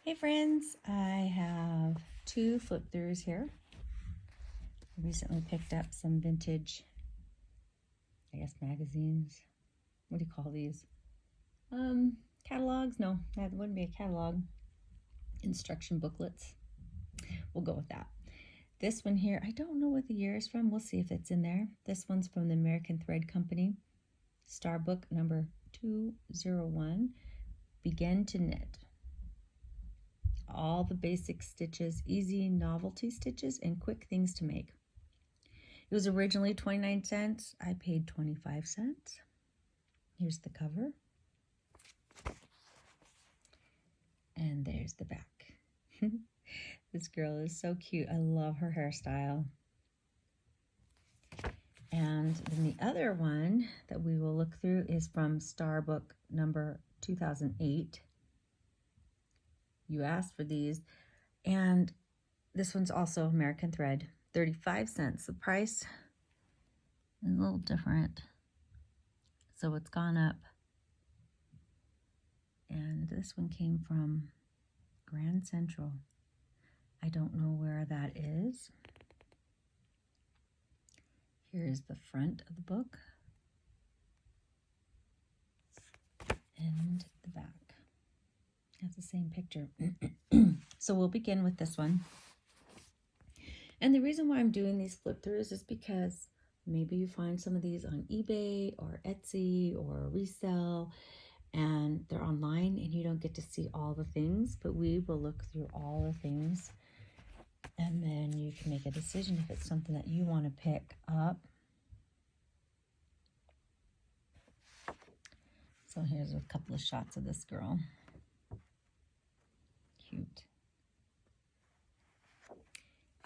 Hey friends, I have two flip throughs here. I recently picked up some vintage, magazines. What do you call these? Catalogs? No, that wouldn't be a catalog. Instruction booklets. We'll go with that. This one here, I don't know what the year is from. We'll see if it's in there. This one's from the American Thread Company. Star book number 201. Begin to knit. All the basic stitches, easy novelty stitches, and quick things to make. It was originally 29 cents. I paid 25 cents. Here's the cover. And there's the back. This girl is so cute. I love her hairstyle. And then the other one that we will look through is from Star book number 2008. You asked for these. And this one's also American Thread, 35 cents. The price is a little different. So it's gone up. And this one came from Grand Central. I don't know where that is. Here's the front of the book. And the back. Has the same picture. So we'll begin with this one. And the reason why I'm doing these flip throughs is because maybe you find some of these on eBay or Etsy or resell, and they're online and you don't get to see all the things, but we will look through all the things and then you can make a decision if it's something that you want to pick up. So here's a couple of shots of this girl. Cute.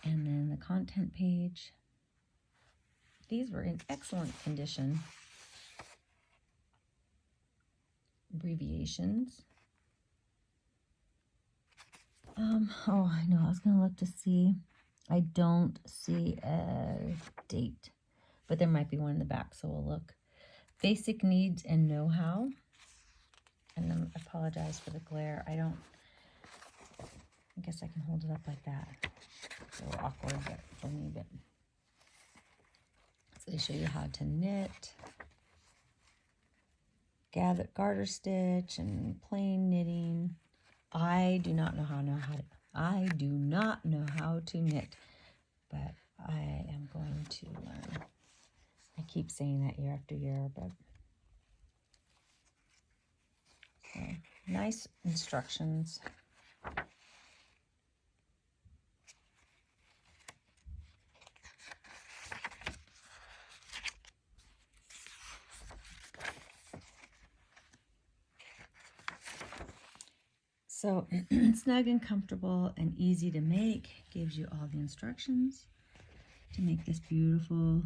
And then the content page. These were in excellent condition. Abbreviations. Oh, I know. I was going to look to see. I don't see a date, but there might be one in the back, so we'll look. Basic needs and know-how. And then I apologize for the glare. I guess I can hold it up like that. It's a little awkward, but for me, but. So they show you how to knit, garter stitch, and plain knitting. I do not know how to knit, but I am going to learn. I keep saying that year after year, but so, nice instructions. So snug and comfortable and easy to make. Gives you all the instructions to make this beautiful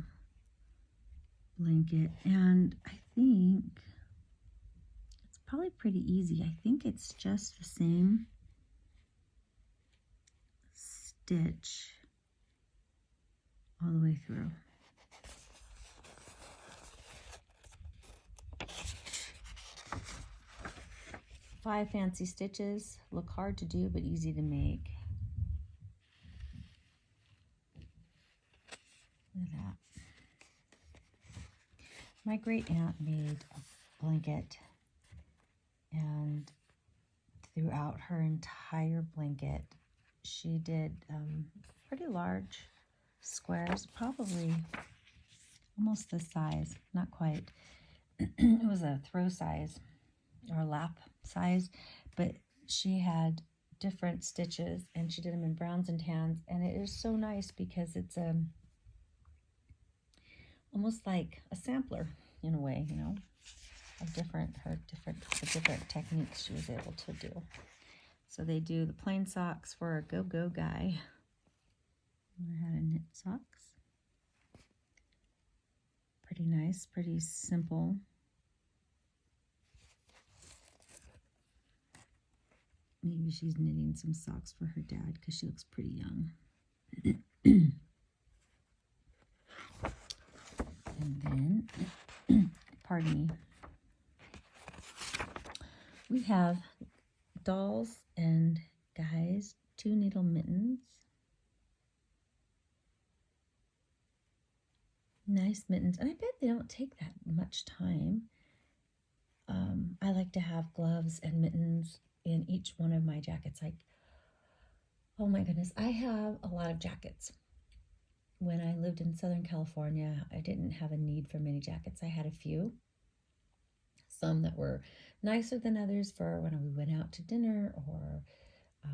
blanket. And I think it's probably pretty easy. I think it's just the same stitch all the way through. Five fancy stitches. Look hard to do, but easy to make. Look at that. My great aunt made a blanket, and throughout her entire blanket, she did pretty large squares, probably almost this size, not quite. It was a throw size or lap size, but she had different stitches and she did them in browns and tans, and it is so nice because it's almost like a sampler in a way, you know, of the different techniques she was able to do. So they do the plain socks for a go-go guy. Learn how to knit socks. Pretty nice, pretty simple. Maybe she's knitting some socks for her dad because she looks pretty young. And then, pardon me, we have dolls and guys. 2 needle mittens. Nice mittens. And I bet they don't take that much time. I like to have gloves and mittens in each one of my jackets. Like, oh my goodness, I have a lot of jackets. When I lived in Southern California, I didn't have a need for many jackets. I had a few. Some that were nicer than others for when we went out to dinner or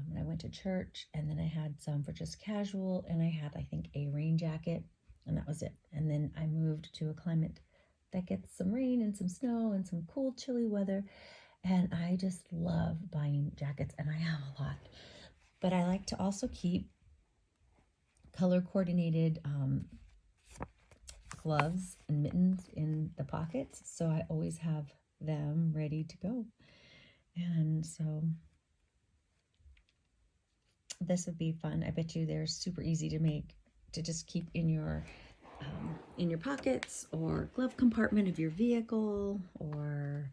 when I went to church. And then I had some for just casual. And I had, I think, a rain jacket. And that was it. And then I moved to a climate that gets some rain and some snow and some cool, chilly weather. And I just love buying jackets, and I have a lot. But I like to also keep color-coordinated gloves and mittens in the pockets, so I always have them ready to go. And so this would be fun. I bet you they're super easy to make, to just keep in your pockets or glove compartment of your vehicle or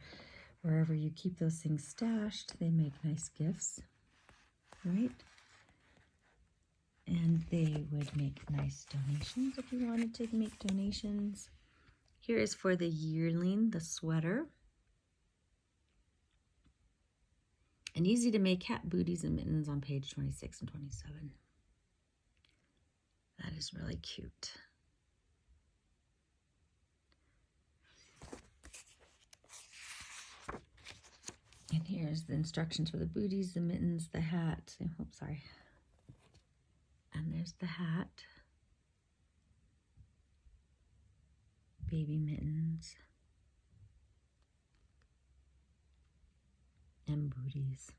wherever you keep those things stashed. They make nice gifts, right? And they would make nice donations if you wanted to make donations. Here is for the yearling, the sweater. And easy to make hat booties and mittens on page 26 and 27. That is really cute. And here's the instructions for the booties, the mittens, the hat. Oh, sorry. And there's the hat. Baby mittens. And booties.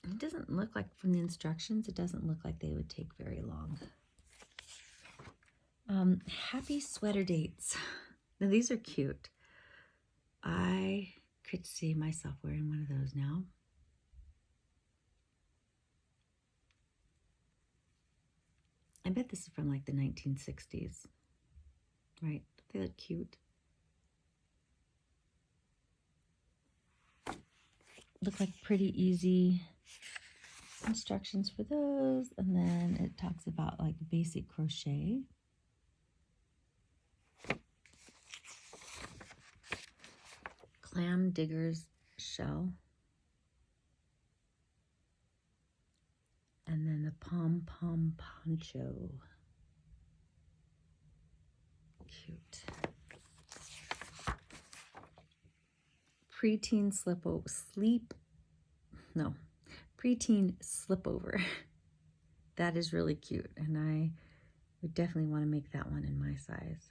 It doesn't look like, from the instructions, it doesn't look like they would take very long. Happy sweater dates. Now these are cute. I could see myself wearing one of those now. I bet this is from like the 1960s, right? They look cute. Look like pretty easy instructions for those. And then it talks about like basic crochet. Clam digger's shell. And then the pom-pom poncho. Cute. Preteen preteen slipover. That is really cute. And I would definitely want to make that one in my size.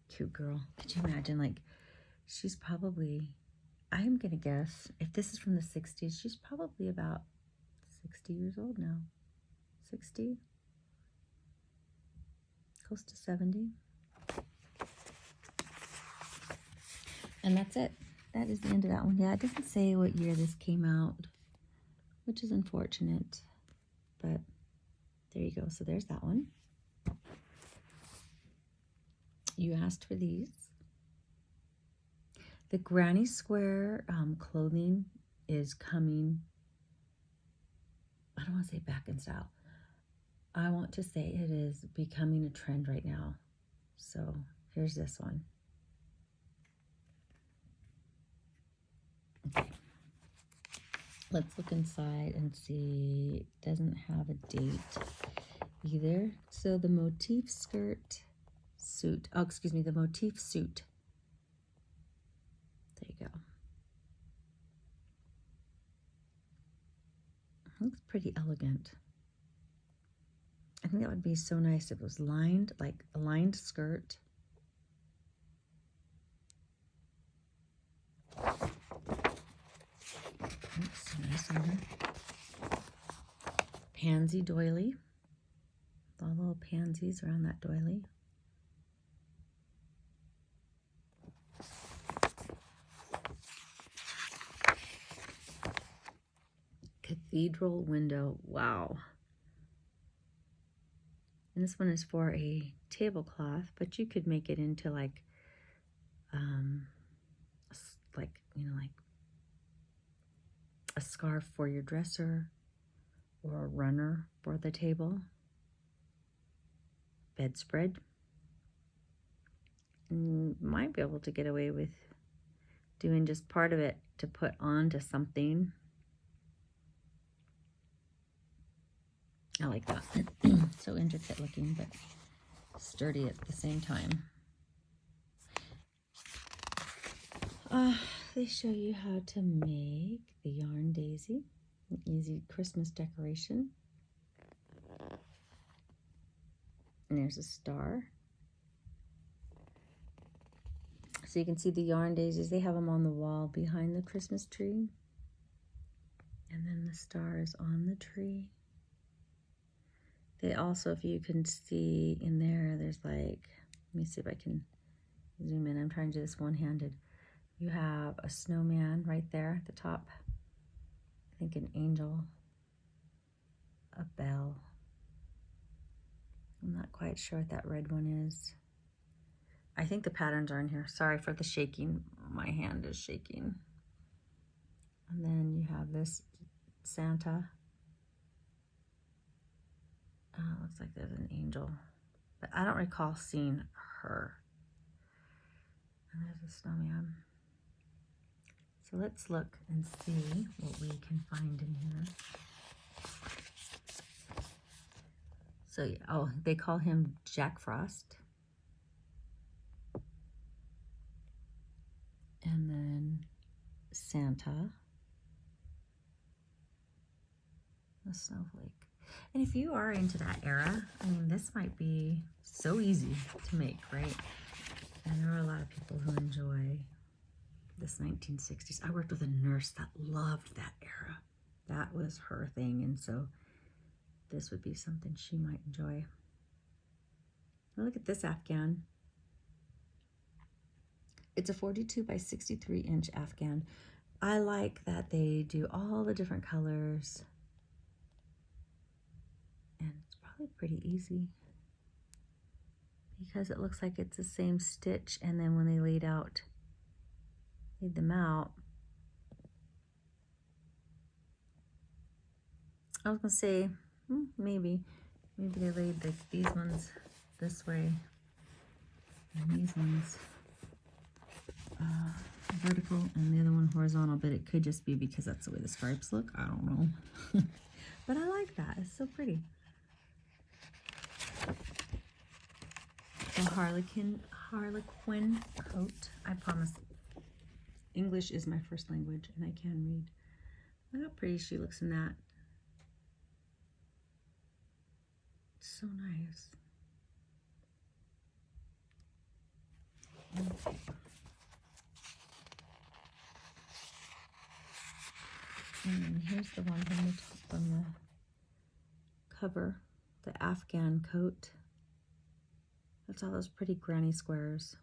Cute girl. Could you imagine, like, she's probably, I'm going to guess, if this is from the 60s, she's probably about 60 years old now. 60? Close to 70. And that's it. That is the end of that one. Yeah, it doesn't say what year this came out, which is unfortunate. But there you go. So there's that one. You asked for these. The Granny Square clothing is coming, I don't want to say back in style. I want to say it is becoming a trend right now. So here's this one. Okay. Let's look inside and see. It doesn't have a date either. So the motif skirt suit. Oh, excuse me, the motif suit. There you go. Looks pretty elegant. I think that would be so nice if it was lined, like a lined skirt. Oops, nice on her. Pansy doily. All the little pansies around that doily. Cathedral window. Wow. And this one is for a tablecloth, but you could make it into like like a scarf for your dresser or a runner for the table, bedspread. And you might be able to get away with doing just part of it to put onto something. I like that. So intricate looking, but sturdy at the same time. They show you how to make the yarn daisy, an easy Christmas decoration. And there's a star. So you can see the yarn daisies. They have them on the wall behind the Christmas tree. And then the star is on the tree. They also, if you can see in there, there's like, let me see if I can zoom in. I'm trying to do this one-handed. You have a snowman right there at the top. I think an angel, a bell. I'm not quite sure what that red one is. I think the patterns are in here. Sorry for the shaking. My hand is shaking. And then you have this Santa. Looks like there's an angel, but I don't recall seeing her. And there's a snowman. So let's look and see what we can find in here. So, oh, they call him Jack Frost. And then Santa. The snowflake. And if you are into that era, I mean, this might be so easy to make, right? And there are a lot of people who enjoy this 1960s. I worked with a nurse that loved that era. That was her thing, and so this would be something she might enjoy. Now look at this Afghan. It's a 42 by 63 inch Afghan. I like that they do all the different colors. And it's probably pretty easy because it looks like it's the same stitch, and then when they laid them out, I was gonna say maybe they laid these ones this way and these ones vertical and the other one horizontal, but it could just be because that's the way the stripes look. I don't know. But I like that. It's so pretty. The Harlequin coat. I promise English is my first language and I can read. Look how pretty she looks in that. So nice. Okay. And here's the one from the cover, the Afghan coat. That's all those pretty granny squares.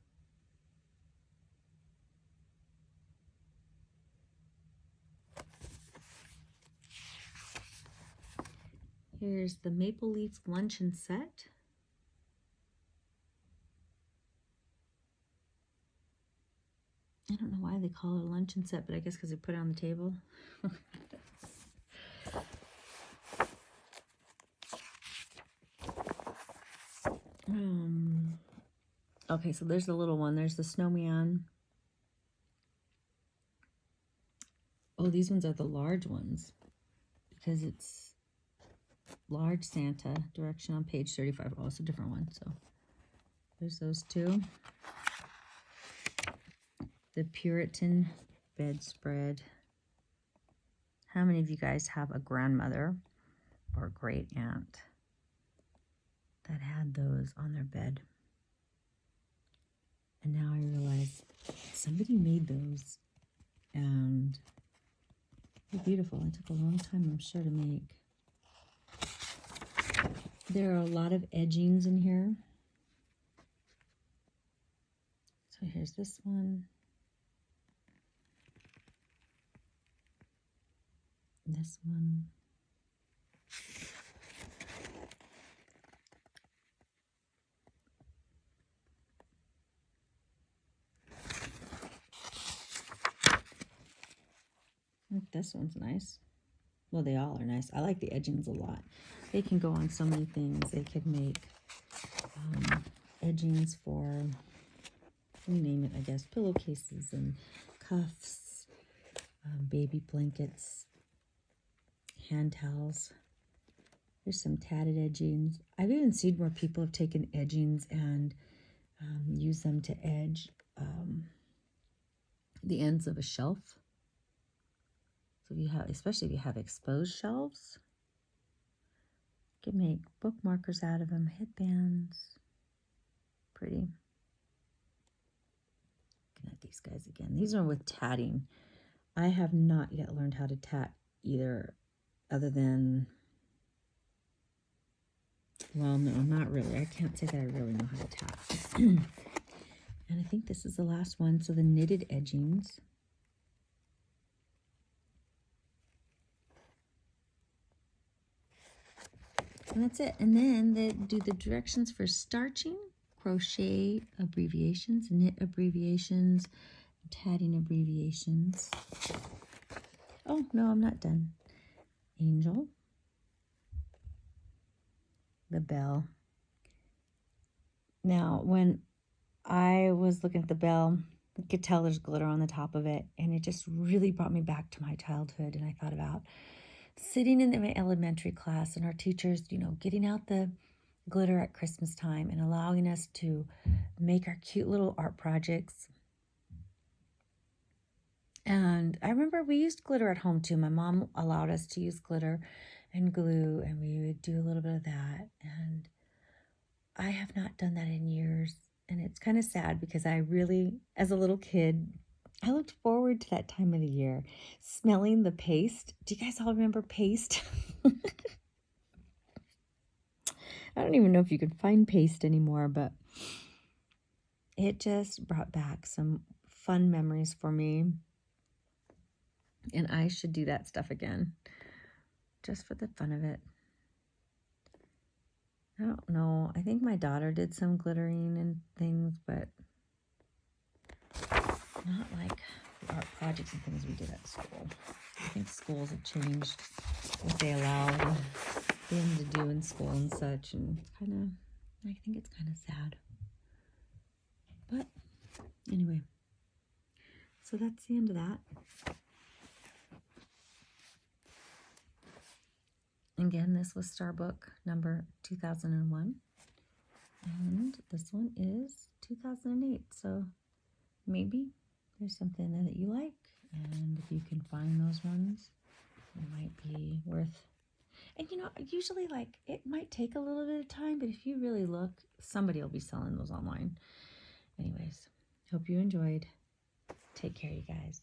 Here's the maple leaf luncheon set. I don't know why they call it a luncheon set, but I guess because they put it on the table. Okay, so there's the little one. There's the snowman. Oh, these ones are the large ones because it's large Santa, direction on page 35. Oh, it's a different one. So there's those two. The Puritan bedspread. How many of you guys have a grandmother or great aunt that had those on their bed? And now I realize somebody made those and they're beautiful. It took a long time, I'm sure, to make. There are a lot of edgings in here. So here's this one. This one. This one's nice. Well, they all are nice. I like the edgings a lot. They can go on so many things. They could make edgings for, you name it, I guess, pillowcases and cuffs, baby blankets, hand towels. There's some tatted edgings. I've even seen where people have taken edgings and used them to edge the ends of a shelf. So if you have, especially if you have exposed shelves, you can make bookmarkers out of them, headbands. Pretty. Looking at these guys again. These are with tatting. I have not yet learned how to tat either, other than, well, no, not really. I can't say that I really know how to tat. And I think this is the last one. So the knitted edgings. And that's it. And then they do the directions for starching, crochet abbreviations, knit abbreviations, tatting abbreviations. Oh, no, I'm not done. Angel. The bell. Now, when I was looking at the bell, you could tell there's glitter on the top of it, and it just really brought me back to my childhood. And I thought about sitting in my elementary class and our teachers, you know, getting out the glitter at Christmas time and allowing us to make our cute little art projects. And I remember we used glitter at home too. My mom allowed us to use glitter and glue, and we would do a little bit of that. And I have not done that in years. And it's kind of sad because I really, as a little kid, I looked forward to that time of the year, smelling the paste. Do you guys all remember paste? I don't even know if you can find paste anymore, but it just brought back some fun memories for me. And I should do that stuff again, just for the fun of it. I don't know. I think my daughter did some glittering and things, but not like the art projects and things we did at school. I think schools have changed what they allow them to do in school and such, and I think it's kind of sad. But anyway, so that's the end of that. Again, this was Starbook number 2001, and this one is 2008, so maybe there's something there that you like, and if you can find those ones, it might be worth. And you know, usually, like, it might take a little bit of time, but if you really look, somebody will be selling those online. Anyways, hope you enjoyed. Take care, you guys.